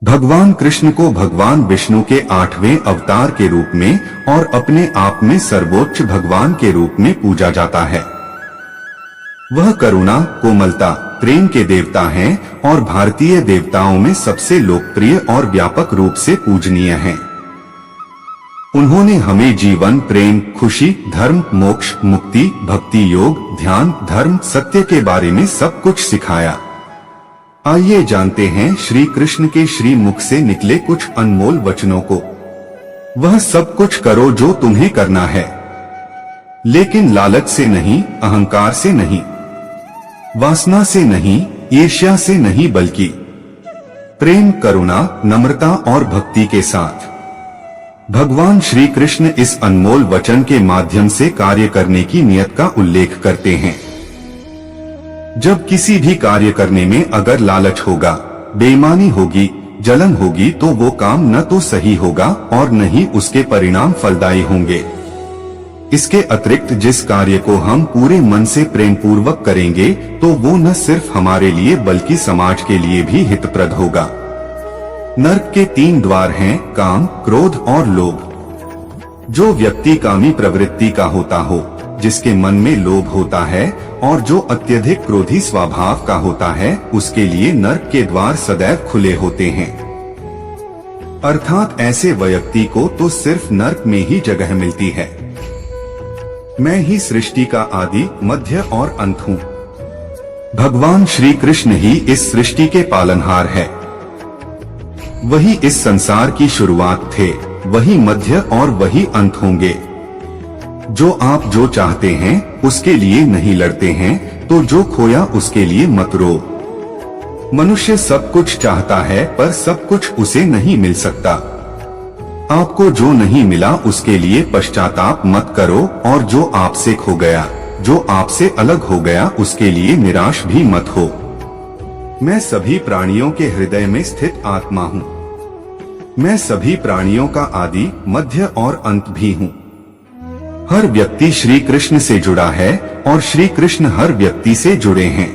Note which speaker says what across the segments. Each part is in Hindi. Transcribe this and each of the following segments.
Speaker 1: भगवान कृष्ण को भगवान विष्णु के 8वें अवतार के रूप में और अपने आप में सर्वोच्च भगवान के रूप में पूजा जाता है। वह करुणा, कोमलता, प्रेम के देवता हैं और भारतीय देवताओं में सबसे लोकप्रिय और व्यापक रूप से पूजनीय हैं। उन्होंने हमें जीवन, प्रेम, खुशी, धर्म, मोक्ष, मुक्ति, भक्ति, योग, ध्यान, धर्म, सत्य के बारे में सब कुछ सिखाया। आइए जानते हैं श्री कृष्ण के श्री मुख से निकले कुछ अनमोल वचनों को। वह सब कुछ करो जो तुम्हें करना है, लेकिन लालच से नहीं, अहंकार से नहीं, वासना से नहीं, ईर्ष्या से नहीं, बल्कि प्रेम, करुणा, नम्रता और भक्ति के साथ। भगवान श्री कृष्ण इस अनमोल वचन के माध्यम से कार्य करने की नियत का उल्लेख करते हैं। जब किसी भी कार्य करने में अगर लालच होगा, बेईमानी होगी, जलन होगी, तो वो काम न तो सही होगा और न ही उसके परिणाम फलदायी होंगे। इसके अतिरिक्त जिस कार्य को हम पूरे मन से प्रेम पूर्वक करेंगे तो वो न सिर्फ हमारे लिए बल्कि समाज के लिए भी हितप्रद होगा। नरक के 3 द्वार हैं, काम, क्रोध और लोभ। जो व्यक्ति कामी प्रवृत्ति का होता हो, जिसके मन में लोभ होता है और जो अत्यधिक क्रोधी स्वभाव का होता है, उसके लिए नरक के द्वार सदैव खुले होते हैं। अर्थात ऐसे व्यक्ति को तो सिर्फ नरक में ही जगह मिलती है। मैं ही सृष्टि का आदि, मध्य और अंत हूँ। भगवान श्री कृष्ण ही इस सृष्टि के पालनहार है। वही इस संसार की शुरुआत थे, वही मध्य और वही अंत होंगे। जो आप जो चाहते हैं उसके लिए नहीं लड़ते हैं, तो जो खोया उसके लिए मत रो। मनुष्य सब कुछ चाहता है पर सब कुछ उसे नहीं मिल सकता। आपको जो नहीं मिला उसके लिए पश्चाताप मत करो, और जो आपसे खो गया, जो आपसे अलग हो गया, उसके लिए निराश भी मत हो। मैं सभी प्राणियों के हृदय में स्थित आत्मा हूँ। मैं सभी प्राणियों का आदि, मध्य और अंत भी हूँ। हर व्यक्ति श्री कृष्ण से जुड़ा है और श्री कृष्ण हर व्यक्ति से जुड़े हैं।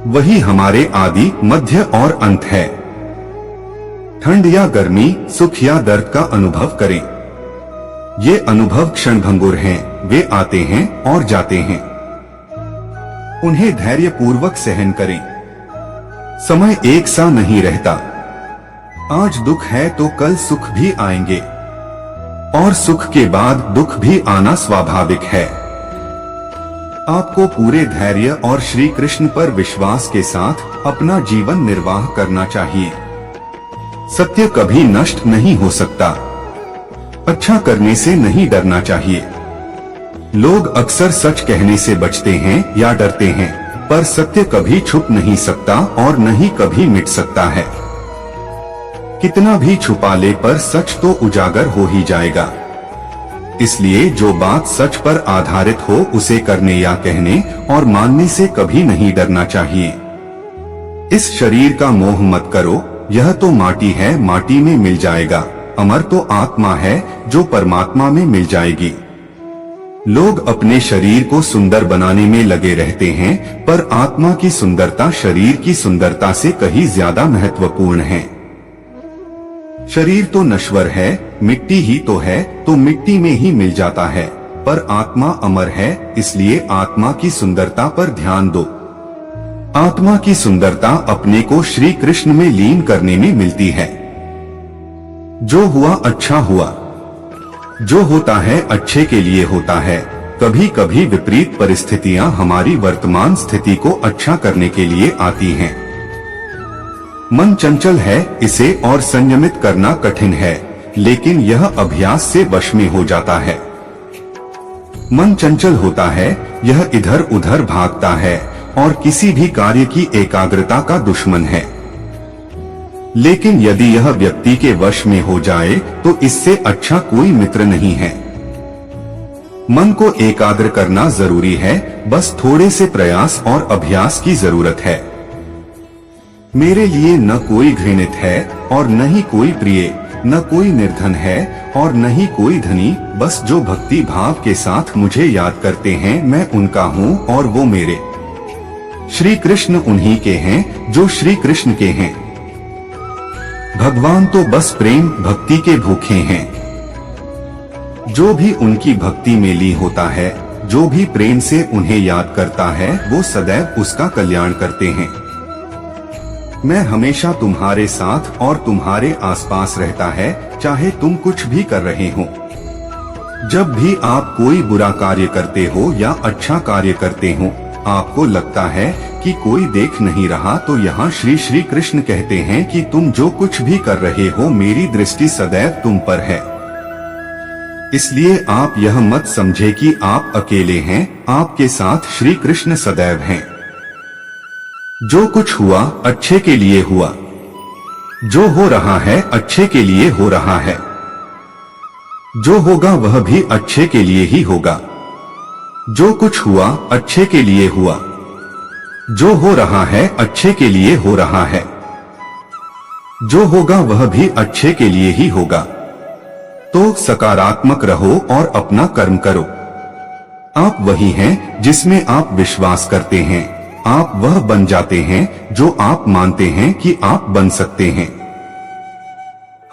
Speaker 1: वही हमारे आदि, मध्य और अंत है। ठंड या गर्मी, सुख या दर्द का अनुभव करें। ये अनुभव क्षणभंगुर हैं, वे आते हैं और जाते हैं। उन्हें धैर्य पूर्वक सहन करें। समय एक सा नहीं रहता। आज दुख है तो कल सुख भी आएंगे, और सुख के बाद दुख भी आना स्वाभाविक है। आपको पूरे धैर्य और श्री कृष्ण पर विश्वास के साथ अपना जीवन निर्वाह करना चाहिए। सत्य कभी नष्ट नहीं हो सकता। अच्छा करने से नहीं डरना चाहिए। लोग अक्सर सच कहने से बचते हैं या डरते हैं, पर सत्य कभी छुप नहीं सकता और न ही कभी मिट सकता है। कितना भी छुपा ले पर सच तो उजागर हो ही जाएगा। इसलिए जो बात सच पर आधारित हो उसे करने या कहने और मानने से कभी नहीं डरना चाहिए। इस शरीर का मोह मत करो, यह तो माटी है, माटी में मिल जाएगा। अमर तो आत्मा है जो परमात्मा में मिल जाएगी। लोग अपने शरीर को सुंदर बनाने में लगे रहते हैं, पर आत्मा की सुंदरता शरीर की सुंदरता से कहीं ज्यादा महत्वपूर्ण है। शरीर तो नश्वर है, मिट्टी ही तो है, तो मिट्टी में ही मिल जाता है, पर आत्मा अमर है, इसलिए आत्मा की सुंदरता पर ध्यान दो। आत्मा की सुंदरता अपने को श्री कृष्ण में लीन करने में मिलती है। जो हुआ अच्छा हुआ। जो होता है अच्छे के लिए होता है। कभी कभी विपरीत परिस्थितियां हमारी वर्तमान स्थिति को अच्छा करने के लिए आती हैं। मन चंचल है, इसे और संयमित करना कठिन है, लेकिन यह अभ्यास से वश में हो जाता है। मन चंचल होता है, यह इधर उधर भागता है और किसी भी कार्य की एकाग्रता का दुश्मन है। लेकिन यदि यह व्यक्ति के वश में हो जाए तो इससे अच्छा कोई मित्र नहीं है। मन को एकाग्र करना जरूरी है, बस थोड़े से प्रयास और अभ्यास की जरूरत है। मेरे लिए न कोई घृणित है और न ही कोई प्रिय, न कोई निर्धन है और न ही कोई धनी, बस जो भक्ति भाव के साथ मुझे याद करते हैं मैं उनका हूँ और वो मेरे। श्री कृष्ण उन्हीं के हैं जो श्री कृष्ण के हैं। भगवान तो बस प्रेम भक्ति के भूखे हैं। जो भी उनकी भक्ति में लीन होता है, जो भी प्रेम से उन्हें याद करता है, वो सदैव उसका कल्याण करते हैं। मैं हमेशा तुम्हारे साथ और तुम्हारे आसपास रहता है, चाहे तुम कुछ भी कर रहे हो। जब भी आप कोई बुरा कार्य करते हो या अच्छा कार्य करते हो, आपको लगता है कि कोई देख नहीं रहा, तो यहाँ श्री श्री कृष्ण कहते हैं कि तुम जो कुछ भी कर रहे हो, मेरी दृष्टि सदैव तुम पर है। इसलिए आप यह मत समझे कि आप अकेले हैं, आपके साथ श्री कृष्ण सदैव हैं। जो कुछ हुआ अच्छे के लिए हुआ, जो हो रहा है अच्छे के लिए हो रहा है, जो होगा वह भी अच्छे के लिए ही होगा। जो कुछ हुआ अच्छे के लिए हुआ, जो हो रहा है अच्छे के लिए हो रहा है, जो होगा वह भी अच्छे के लिए ही होगा। तो सकारात्मक रहो और अपना कर्म करो। आप वही हैं जिसमें आप विश्वास करते हैं। आप वह बन जाते हैं जो आप मानते हैं कि आप बन सकते हैं।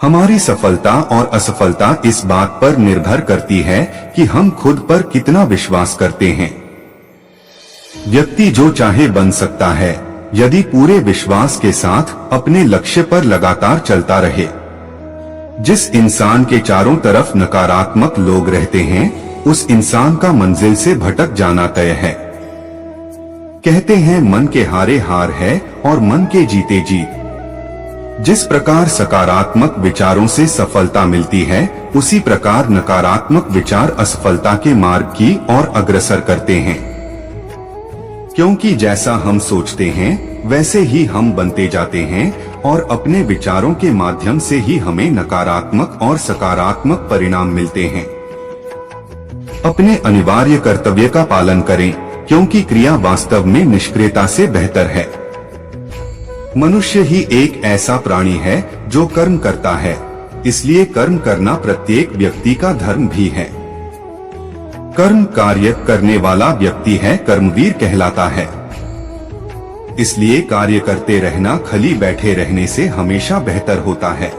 Speaker 1: हमारी सफलता और असफलता इस बात पर निर्भर करती है कि हम खुद पर कितना विश्वास करते हैं। व्यक्ति जो चाहे बन सकता है, यदि पूरे विश्वास के साथ अपने लक्ष्य पर लगातार चलता रहे। जिस इंसान के चारों तरफ नकारात्मक लोग रहते हैं, उस इंसान का मंजिल से भटक जाना तय है। कहते हैं मन के हारे हार है और मन के जीते जीत। जिस प्रकार सकारात्मक विचारों से सफलता मिलती है, उसी प्रकार नकारात्मक विचार असफलता के मार्ग की ओर अग्रसर करते हैं। क्योंकि जैसा हम सोचते हैं वैसे ही हम बनते जाते हैं और अपने विचारों के माध्यम से ही हमें नकारात्मक और सकारात्मक परिणाम मिलते हैं। अपने अनिवार्य कर्तव्य का पालन करें, क्योंकि क्रिया वास्तव में निष्क्रियता से बेहतर है। मनुष्य ही एक ऐसा प्राणी है जो कर्म करता है, इसलिए कर्म करना प्रत्येक व्यक्ति का धर्म भी है। कर्म कार्य करने वाला व्यक्ति है कर्मवीर कहलाता है। इसलिए कार्य करते रहना खाली बैठे रहने से हमेशा बेहतर होता है।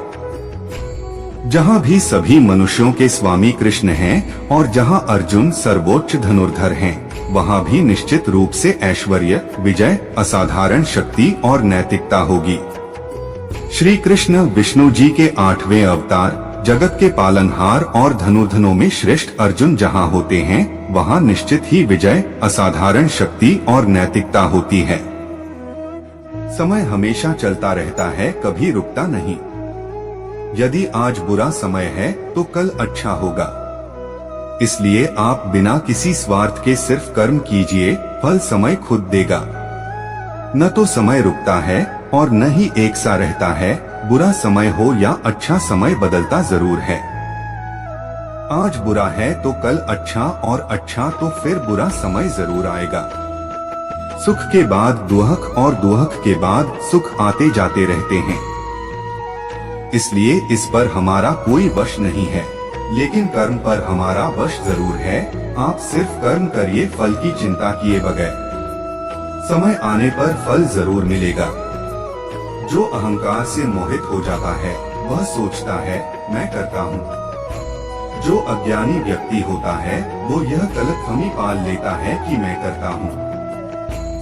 Speaker 1: जहाँ भी सभी मनुष्यों के स्वामी कृष्ण हैं और जहाँ अर्जुन सर्वोच्च धनुर्धर हैं, वहाँ भी निश्चित रूप से ऐश्वर्य, विजय, असाधारण शक्ति और नैतिकता होगी। श्री कृष्ण विष्णु जी के 8वें अवतार, जगत के पालनहार और धनुर्धनों में श्रेष्ठ अर्जुन जहाँ होते हैं, वहाँ निश्चित ही विजय, असाधारण शक्ति और नैतिकता होती है। समय हमेशा चलता रहता है, कभी रुकता नहीं। यदि आज बुरा समय है तो कल अच्छा होगा। इसलिए आप बिना किसी स्वार्थ के सिर्फ कर्म कीजिए, फल समय खुद देगा। न तो समय रुकता है और न ही एक सा रहता है। बुरा समय हो या अच्छा समय बदलता जरूर है। आज बुरा है तो कल अच्छा, और अच्छा तो फिर बुरा समय जरूर आएगा। सुख के बाद दुख और दुख के बाद सुख आते जाते रहते हैं। इसलिए इस पर हमारा कोई वश नहीं है, लेकिन कर्म पर हमारा वश जरूर है। आप सिर्फ कर्म करिए, फल की चिंता किए बगैर। समय आने पर फल जरूर मिलेगा। जो अहंकार से मोहित हो जाता है, वह सोचता है मैं करता हूँ। जो अज्ञानी व्यक्ति होता है, वो यह गलतफहमी पाल लेता है कि मैं करता हूँ।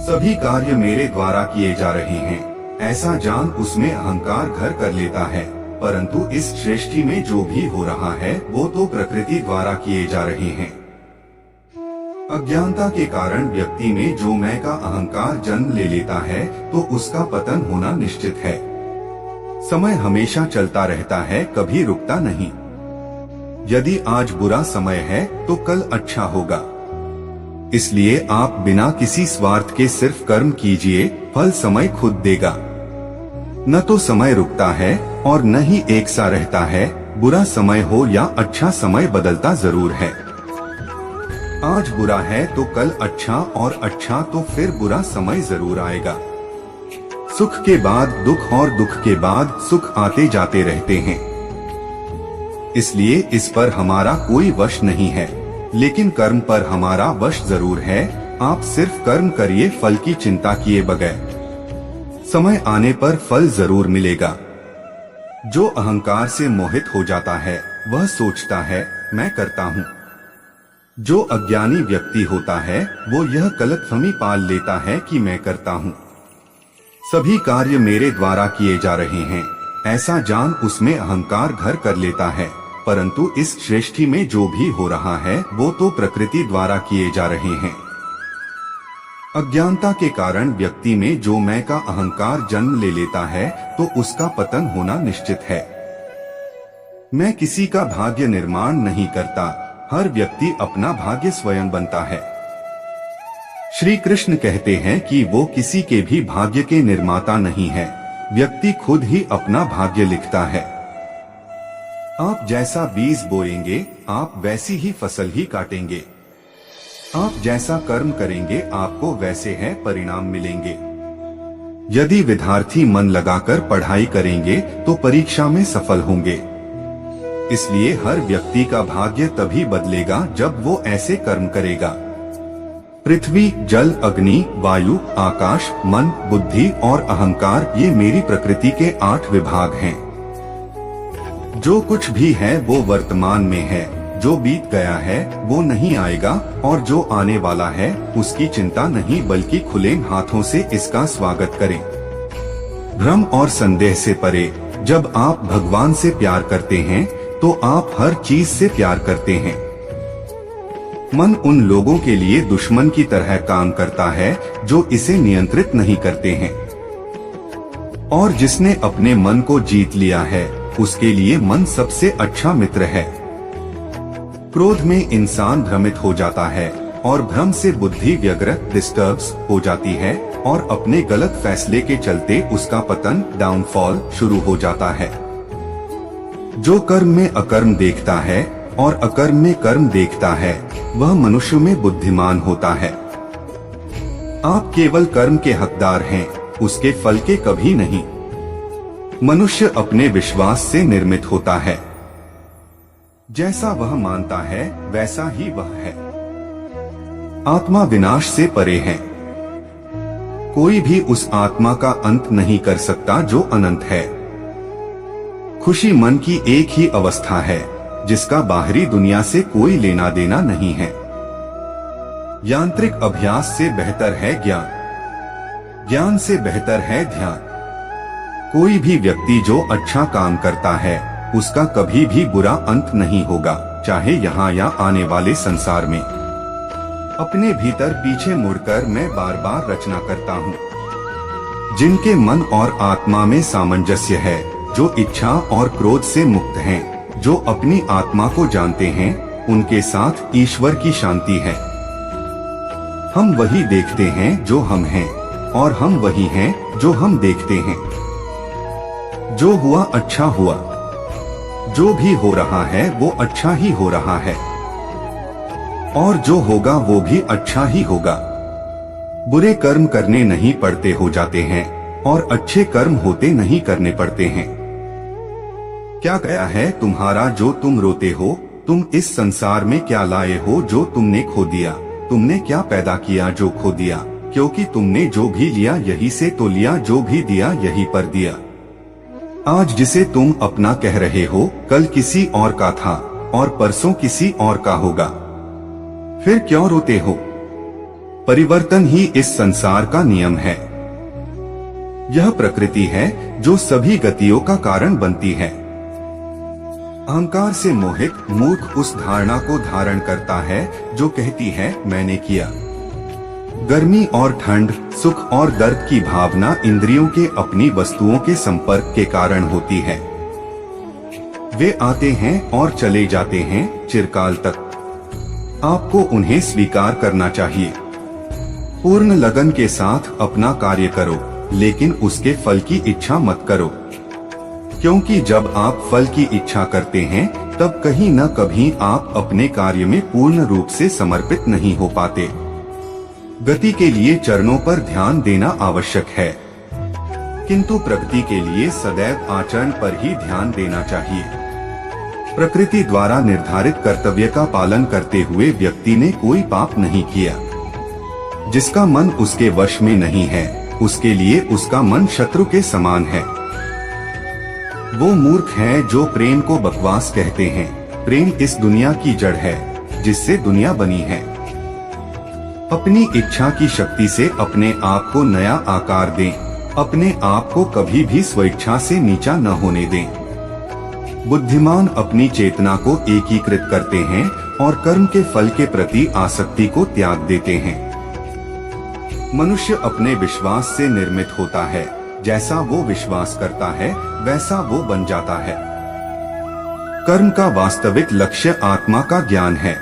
Speaker 1: सभी कार्य मेरे द्वारा किए जा रहे हैं, ऐसा जान उसमें अहंकार घर कर लेता है। परंतु इस सृष्टि में जो भी हो रहा है, वो तो प्रकृति द्वारा किए जा रहे हैं। अज्ञानता के कारण व्यक्ति में जो मैं का अहंकार जन्म ले लेता है, तो उसका पतन होना निश्चित है। समय हमेशा चलता रहता है, कभी रुकता नहीं। यदि आज बुरा समय है तो कल अच्छा होगा। इसलिए आप बिना किसी स्वार्थ के सिर्फ कर्म कीजिए, फल समय खुद देगा। न तो समय रुकता है और न ही एक सा रहता है। बुरा समय हो या अच्छा समय बदलता जरूर है। आज बुरा है तो कल अच्छा, और अच्छा तो फिर बुरा समय जरूर आएगा। सुख के बाद दुख और दुख के बाद सुख आते जाते रहते हैं। इसलिए इस पर हमारा कोई वश नहीं है, लेकिन कर्म पर हमारा वश जरूर है। आप सिर्फ कर्म करिए, फल की चिंता किए बगैर। समय आने पर फल जरूर मिलेगा। जो अहंकार से मोहित हो जाता है वह सोचता है मैं करता हूँ। जो अज्ञानी व्यक्ति होता है वो यह गलतफहमी पाल लेता है कि मैं करता हूँ, सभी कार्य मेरे द्वारा किए जा रहे हैं, ऐसा जान उसमें अहंकार घर कर लेता है। परंतु इस सृष्टि में जो भी हो रहा है वो तो प्रकृति द्वारा किए जा रहे हैं। अज्ञानता के कारण व्यक्ति में जो मैं का अहंकार जन्म ले लेता है तो उसका पतन होना निश्चित है। मैं किसी का भाग्य निर्माण नहीं करता, हर व्यक्ति अपना भाग्य स्वयं बनता है। श्री कृष्ण कहते हैं कि वो किसी के भी भाग्य के निर्माता नहीं है, व्यक्ति खुद ही अपना भाग्य लिखता है। आप जैसा बीज बोएंगे आप वैसी ही फसल ही काटेंगे। आप जैसा कर्म करेंगे आपको वैसे है परिणाम मिलेंगे। यदि विद्यार्थी मन लगाकर पढ़ाई करेंगे तो परीक्षा में सफल होंगे। इसलिए हर व्यक्ति का भाग्य तभी बदलेगा जब वो ऐसे कर्म करेगा। पृथ्वी, जल, अग्नि, वायु, आकाश, मन, बुद्धि और अहंकार ये मेरी प्रकृति के 8 विभाग हैं। जो कुछ भी है वो वर्तमान में है, जो बीत गया है वो नहीं आएगा और जो आने वाला है उसकी चिंता नहीं बल्कि खुले हाथों से इसका स्वागत करें। भ्रम और संदेह से परे जब आप भगवान से प्यार करते हैं तो आप हर चीज से प्यार करते हैं। मन उन लोगों के लिए दुश्मन की तरह काम करता है जो इसे नियंत्रित नहीं करते हैं, और जिसने अपने मन को जीत लिया है उसके लिए मन सबसे अच्छा मित्र है। क्रोध में इंसान भ्रमित हो जाता है और भ्रम से बुद्धि व्यग्र डिस्टर्ब्स हो जाती है और अपने गलत फैसले के चलते उसका पतन डाउनफॉल शुरू हो जाता है। जो कर्म में अकर्म देखता है और अकर्म में कर्म देखता है वह मनुष्य में बुद्धिमान होता है। आप केवल कर्म के हकदार हैं, उसके फल के कभी नहीं। मनुष्य अपने विश्वास से निर्मित होता है, जैसा वह मानता है वैसा ही वह है। आत्मा विनाश से परे है, कोई भी उस आत्मा का अंत नहीं कर सकता जो अनंत है। खुशी मन की एक ही अवस्था है जिसका बाहरी दुनिया से कोई लेना देना नहीं है। यांत्रिक अभ्यास से बेहतर है ज्ञान, ज्ञान से बेहतर है ध्यान। कोई भी व्यक्ति जो अच्छा काम करता है उसका कभी भी बुरा अंत नहीं होगा, चाहे यहाँ या आने वाले संसार में। अपने भीतर पीछे मुड़कर मैं बार बार रचना करता हूँ। जिनके मन और आत्मा में सामंजस्य है, जो इच्छा और क्रोध से मुक्त हैं, जो अपनी आत्मा को जानते हैं, उनके साथ ईश्वर की शांति है। हम वही देखते हैं जो हम हैं और हम वही हैं जो हम देखते हैं। जो हुआ अच्छा हुआ, जो भी हो रहा है वो अच्छा ही हो रहा है, और जो होगा वो भी अच्छा ही होगा। बुरे कर्म करने नहीं पड़ते हो जाते हैं और अच्छे कर्म होते नहीं करने पड़ते हैं। क्या गया है तुम्हारा जो तुम रोते हो? तुम इस संसार में क्या लाए हो जो तुमने खो दिया? तुमने क्या पैदा किया जो खो दिया? क्योंकि तुमने जो भी लिया यही से तो लिया, जो भी दिया यही पर दिया। आज जिसे तुम अपना कह रहे हो कल किसी और का था और परसों किसी और का होगा, फिर क्यों रोते हो? परिवर्तन ही इस संसार का नियम है। यह प्रकृति है जो सभी गतियों का कारण बनती है। अहंकार से मोहित मूर्ख उस धारणा को धारण करता है जो कहती है मैंने किया। गर्मी और ठंड, सुख और दर्द की भावना इंद्रियों के अपनी वस्तुओं के संपर्क के कारण होती है। वे आते हैं और चले जाते हैं चिरकाल तक। आपको उन्हें स्वीकार करना चाहिए। पूर्ण लगन के साथ अपना कार्य करो, लेकिन उसके फल की इच्छा मत करो, क्योंकि जब आप फल की इच्छा करते हैं तब कहीं न कभी आप अपने कार्य में पूर्ण रूप से समर्पित नहीं हो पाते। गति के लिए चरणों पर ध्यान देना आवश्यक है, किंतु प्रगति के लिए सदैव आचरण पर ही ध्यान देना चाहिए। प्रकृति द्वारा निर्धारित कर्तव्य का पालन करते हुए व्यक्ति ने कोई पाप नहीं किया। जिसका मन उसके वश में नहीं है, उसके लिए उसका मन शत्रु के समान है। वो मूर्ख हैं जो प्रेम को बकवास कहते हैं। प्रेम इस दुनिया की जड़ है जिससे दुनिया बनी है। अपनी इच्छा की शक्ति से अपने आप को नया आकार दें। अपने आप को कभी भी स्वेच्छा से नीचा न होने दें। बुद्धिमान अपनी चेतना को एकीकृत करते हैं और कर्म के फल के प्रति आसक्ति को त्याग देते हैं। मनुष्य अपने विश्वास से निर्मित होता है। जैसा वो विश्वास करता है वैसा वो बन जाता है। कर्म का वास्तविक लक्ष्य आत्मा का ज्ञान है।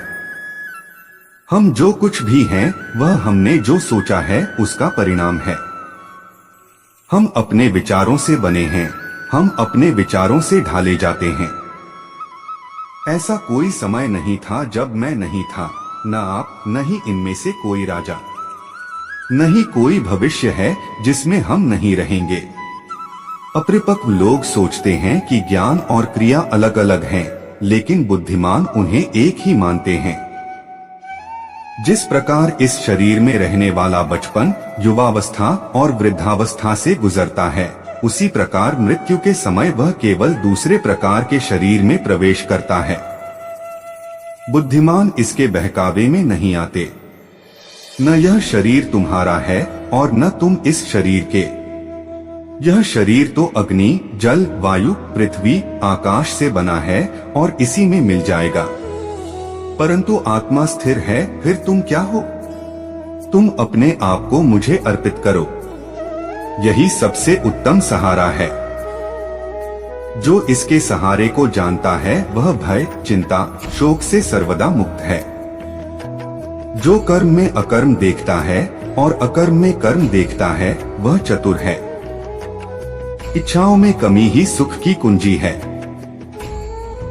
Speaker 1: हम जो कुछ भी हैं वह हमने जो सोचा है उसका परिणाम है। हम अपने विचारों से बने हैं। हम अपने विचारों से ढाले जाते हैं। ऐसा कोई समय नहीं था जब मैं नहीं था, न आप, न ही इनमें से कोई राजा। नहीं कोई भविष्य है जिसमें हम नहीं रहेंगे। अपरिपक्व लोग सोचते हैं कि ज्ञान और क्रिया अलग अलग हैं, लेकिन बुद्धिमान उन्हें एक ही मानते हैं। जिस प्रकार इस शरीर में रहने वाला बचपन, युवावस्था और वृद्धावस्था से गुजरता है, उसी प्रकार मृत्यु के समय वह केवल दूसरे प्रकार के शरीर में प्रवेश करता है। बुद्धिमान इसके बहकावे में नहीं आते। न यह शरीर तुम्हारा है और न तुम इस शरीर के। यह शरीर तो अग्नि, जल, वायु, पृथ्वी, आकाश से बना है और इसी में मिल जाएगा। परंतु आत्मा स्थिर है। फिर तुम क्या हो? तुम अपने आप को मुझे अर्पित करो। यही सबसे उत्तम सहारा है। जो इसके सहारे को जानता है वह भय, चिंता, शोक से सर्वदा मुक्त है। जो कर्म में अकर्म देखता है और अकर्म में कर्म देखता है वह चतुर है। इच्छाओं में कमी ही सुख की कुंजी है।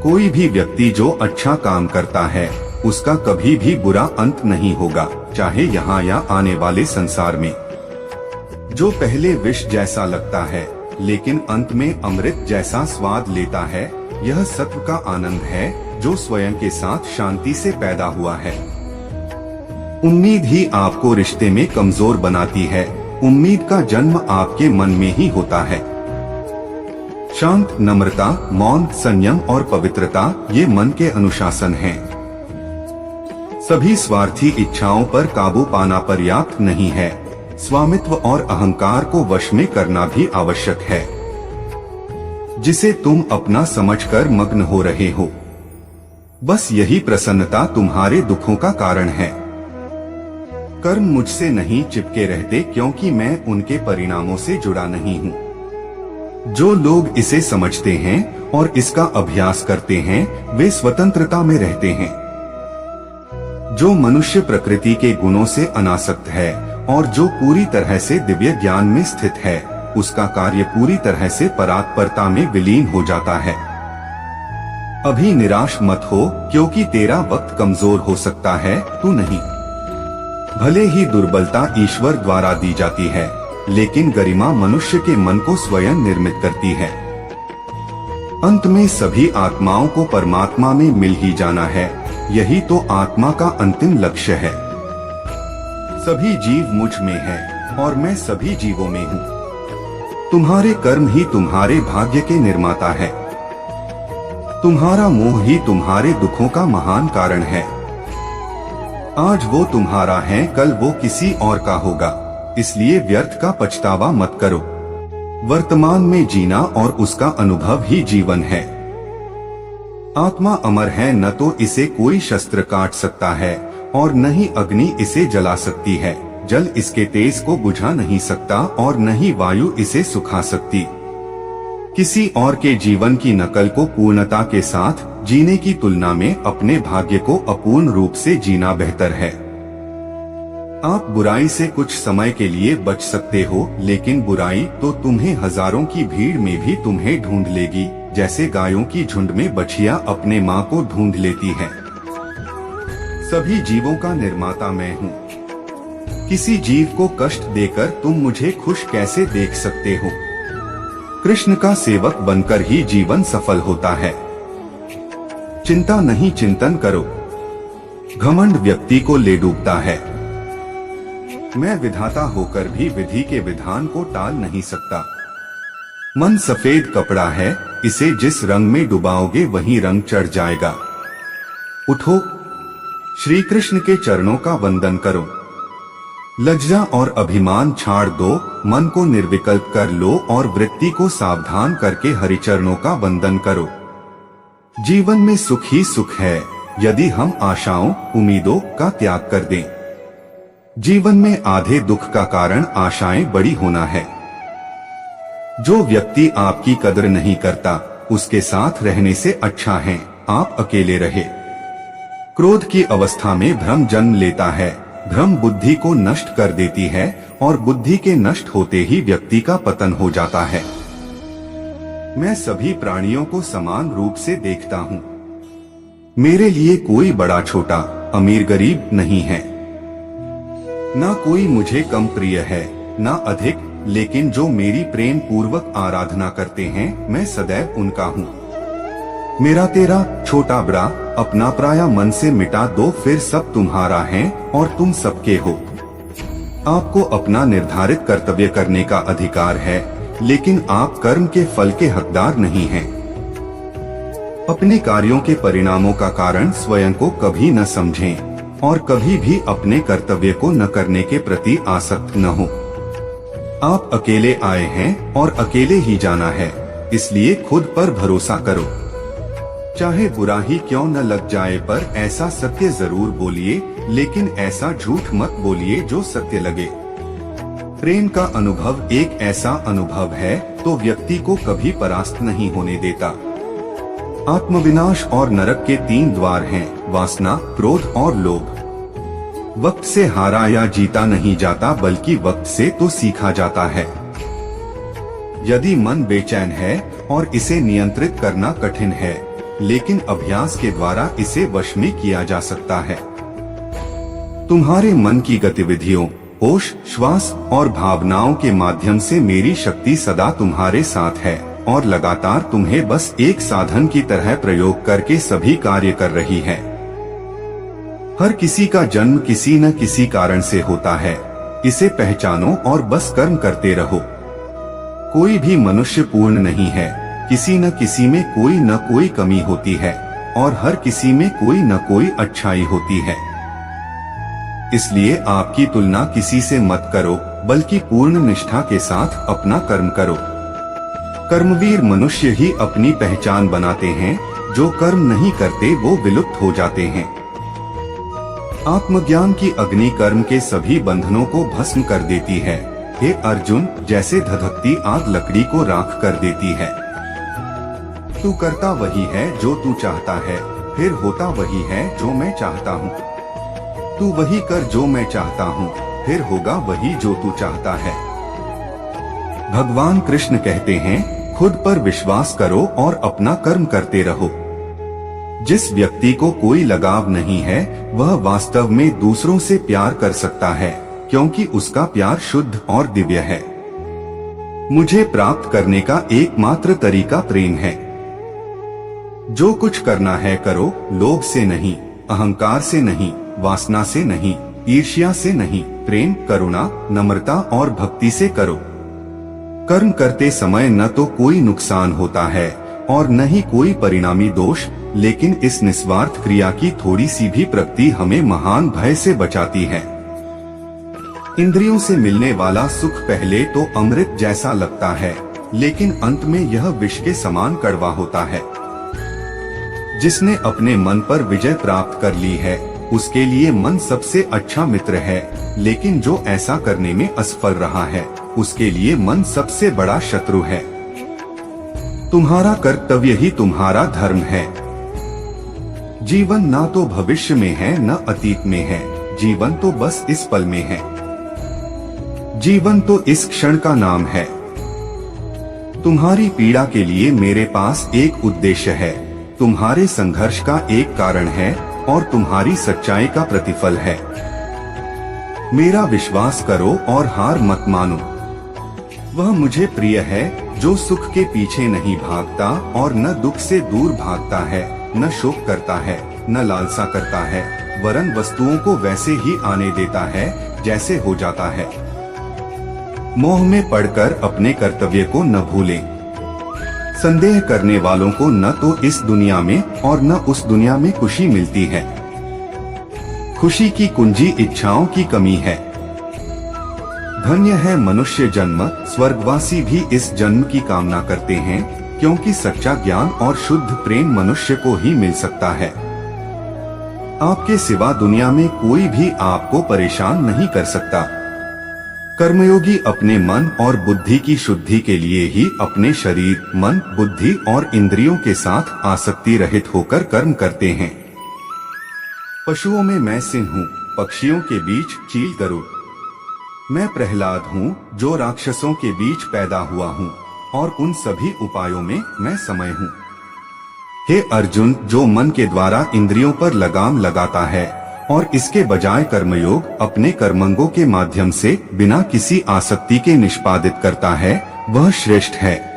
Speaker 1: कोई भी व्यक्ति जो अच्छा काम करता है उसका कभी भी बुरा अंत नहीं होगा, चाहे यहाँ या आने वाले संसार में। जो पहले विष जैसा लगता है लेकिन अंत में अमृत जैसा स्वाद लेता है, यह सत्व का आनंद है जो स्वयं के साथ शांति से पैदा हुआ है। उम्मीद ही आपको रिश्ते में कमजोर बनाती है। उम्मीद का जन्म आपके मन में ही होता है। शांत, नम्रता, मौन, संयम और पवित्रता ये मन के अनुशासन हैं। सभी स्वार्थी इच्छाओं पर काबू पाना पर्याप्त नहीं है। स्वामित्व और अहंकार को वश में करना भी आवश्यक है, जिसे तुम अपना समझकर मग्न हो रहे हो। बस यही प्रसन्नता तुम्हारे दुखों का कारण है। कर्म मुझसे नहीं चिपके रहते क्योंकि मैं उनके परिणामों से जुड़ा नहीं हूँ। जो लोग इसे समझते हैं और इसका अभ्यास करते हैं वे स्वतंत्रता में रहते हैं। जो मनुष्य प्रकृति के गुणों से अनासक्त है और जो पूरी तरह से दिव्य ज्ञान में स्थित है, उसका कार्य पूरी तरह से परात्परता में विलीन हो जाता है। अभी निराश मत हो क्योंकि तेरा वक्त कमजोर हो सकता है, तू नहीं। भले ही दुर्बलता ईश्वर द्वारा दी जाती है, लेकिन गरिमा मनुष्य के मन को स्वयं निर्मित करती है। अंत में सभी आत्माओं को परमात्मा में मिल ही जाना है। यही तो आत्मा का अंतिम लक्ष्य है। सभी जीव मुझ में है और मैं सभी जीवों में हूँ। तुम्हारे कर्म ही तुम्हारे भाग्य के निर्माता है। तुम्हारा मोह ही तुम्हारे दुखों का महान कारण है। आज वो तुम्हारा है, कल वो किसी और का होगा, इसलिए व्यर्थ का पछतावा मत करो। वर्तमान में जीना और उसका अनुभव ही जीवन है। आत्मा अमर है, न तो इसे कोई शस्त्र काट सकता है और न ही अग्नि इसे जला सकती है। जल इसके तेज को बुझा नहीं सकता और न ही वायु इसे सुखा सकती। किसी और के जीवन की नकल को पूर्णता के साथ जीने की तुलना में अपने भाग्य को अपूर्ण रूप से जीना बेहतर है। आप बुराई से कुछ समय के लिए बच सकते हो, लेकिन बुराई तो तुम्हें हजारों की भीड़ में भी तुम्हें ढूंढ लेगी, जैसे गायों की झुंड में बछिया अपने माँ को ढूंढ लेती है। सभी जीवों का निर्माता मैं हूँ। किसी जीव को कष्ट देकर तुम मुझे खुश कैसे देख सकते हो? कृष्ण का सेवक बनकर ही जीवन सफल होता है। चिंता नहीं, चिंतन करो। घमंड व्यक्ति को ले डूबता है। मैं विधाता होकर भी विधि के विधान को टाल नहीं सकता। मन सफेद कपड़ा है, इसे जिस रंग में डुबाओगे वही रंग चढ़ जाएगा। उठो, श्री कृष्ण के चरणों का वंदन करो। लज्जा और अभिमान छाड़ दो, मन को निर्विकल्प कर लो और वृत्ति को सावधान करके हरिचरणों का वंदन करो। जीवन में सुख ही सुख है यदि हम आशाओं उम्मीदों का त्याग कर दें। जीवन में आधे दुख का कारण आशाएं बड़ी होना है। जो व्यक्ति आपकी कदर नहीं करता उसके साथ रहने से अच्छा है आप अकेले रहे। क्रोध की अवस्था में भ्रम जन्म लेता है। भ्रम बुद्धि को नष्ट कर देती है और बुद्धि के नष्ट होते ही व्यक्ति का पतन हो जाता है। मैं सभी प्राणियों को समान रूप से देखता हूँ। मेरे लिए कोई बड़ा छोटा, अमीर गरीब नहीं है। ना कोई मुझे कम प्रिय है ना अधिक, लेकिन जो मेरी प्रेम पूर्वक आराधना करते हैं मैं सदैव उनका हूँ। मेरा तेरा, छोटा बड़ा, अपना पराया मन से मिटा दो, फिर सब तुम्हारा है और तुम सबके हो। आपको अपना निर्धारित कर्तव्य करने का अधिकार है, लेकिन आप कर्म के फल के हकदार नहीं हैं। अपने कार्यों के परिणामों का कारण स्वयं को कभी न समझें और कभी भी अपने कर्तव्य को न करने के प्रति आसक्त न हो। आप अकेले आए हैं और अकेले ही जाना है, इसलिए खुद पर भरोसा करो। चाहे बुरा ही क्यों न लग जाए, पर ऐसा सत्य जरूर बोलिए, लेकिन ऐसा झूठ मत बोलिए जो सत्य लगे। प्रेम का अनुभव एक ऐसा अनुभव है तो व्यक्ति को कभी परास्त नहीं होने देता। आत्मविनाश और नरक के 3 द्वार हैं, वासना, क्रोध और लोभ। वक्त से हारा या जीता नहीं जाता, बल्कि वक्त से तो सीखा जाता है। यदि मन बेचैन है और इसे नियंत्रित करना कठिन है, लेकिन अभ्यास के द्वारा इसे वश में किया जा सकता है। तुम्हारे मन की गतिविधियों, होश, श्वास और भावनाओं के माध्यम से मेरी शक्ति सदा तुम्हारे साथ है और लगातार तुम्हें बस एक साधन की तरह प्रयोग करके सभी कार्य कर रही है। हर किसी का जन्म किसी न किसी कारण से होता है, इसे पहचानो और बस कर्म करते रहो। कोई भी मनुष्य पूर्ण नहीं है, किसी न किसी में कोई न कोई कमी होती है और हर किसी में कोई न कोई अच्छाई होती है। इसलिए आपकी तुलना किसी से मत करो, बल्कि पूर्ण निष्ठा के साथ अपना कर्म करो। कर्मवीर मनुष्य ही अपनी पहचान बनाते हैं, जो कर्म नहीं करते वो विलुप्त हो जाते हैं। आत्मज्ञान की अग्नि कर्म के सभी बंधनों को भस्म कर देती है। हे अर्जुन, जैसे धधकती आग लकड़ी को राख कर देती है। तू करता वही है जो तू चाहता है, फिर होता वही है जो मैं चाहता हूँ। तू वही कर जो मैं चाहता हूँ, फिर होगा वही जो तू चाहता है। भगवान कृष्ण कहते हैं, खुद पर विश्वास करो और अपना कर्म करते रहो। जिस व्यक्ति को कोई लगाव नहीं है वह वास्तव में दूसरों से प्यार कर सकता है, क्योंकि उसका प्यार शुद्ध और दिव्य है। मुझे प्राप्त करने का एकमात्र तरीका प्रेम है। जो कुछ करना है करो, लोभ से नहीं, अहंकार से नहीं, वासना से नहीं, ईर्ष्या से नहीं, प्रेम, करुणा, नम्रता और भक्ति से करो। कर्म करते समय न तो कोई नुकसान होता है और न ही कोई परिणामी दोष, लेकिन इस निस्वार्थ क्रिया की थोड़ी सी भी प्रगति हमें महान भय से बचाती है। इंद्रियों से मिलने वाला सुख पहले तो अमृत जैसा लगता है, लेकिन अंत में यह विष के समान कड़वा होता है। जिसने अपने मन पर विजय प्राप्त कर ली है उसके लिए मन सबसे अच्छा मित्र है, लेकिन जो ऐसा करने में असफल रहा है उसके लिए मन सबसे बड़ा शत्रु है। तुम्हारा कर्तव्य ही तुम्हारा धर्म है। जीवन ना तो भविष्य में है न अतीत में है, जीवन तो बस इस पल में है। जीवन तो इस क्षण का नाम है। तुम्हारी पीड़ा के लिए मेरे पास एक उद्देश्य है, तुम्हारे संघर्ष का एक कारण है और तुम्हारी सच्चाई का प्रतिफल है। मेरा विश्वास करो और हार मत मानो। वह मुझे प्रिय है जो सुख के पीछे नहीं भागता और न दुख से दूर भागता है, न शोक करता है, न लालसा करता है, वरन वस्तुओं को वैसे ही आने देता है जैसे हो जाता है। मोह में पड़कर अपने कर्तव्य को न भूलें। संदेह करने वालों को न तो इस दुनिया में और न उस दुनिया में खुशी मिलती है। खुशी की कुंजी इच्छाओं की कमी है। धन्य है मनुष्य जन्म, स्वर्गवासी भी इस जन्म की कामना करते हैं, क्योंकि सच्चा ज्ञान और शुद्ध प्रेम मनुष्य को ही मिल सकता है। आपके सिवा दुनिया में कोई भी आपको परेशान नहीं कर सकता। कर्मयोगी अपने मन और बुद्धि की शुद्धि के लिए ही अपने शरीर, मन, बुद्धि और इंद्रियों के साथ आसक्ति रहित होकर कर्म करते हैं। पशुओं में मैं सिंह हूँ, पक्षियों के बीच चील गरुड़। मैं प्रहलाद हूँ जो राक्षसों के बीच पैदा हुआ हूँ, और उन सभी उपायों में मैं समय हूँ। हे अर्जुन, जो मन के द्वारा इंद्रियों पर लगाम लगाता है और इसके बजाय कर्मयोग अपने कर्मंगों के माध्यम से बिना किसी आसक्ति के निष्पादित करता है, वह श्रेष्ठ है।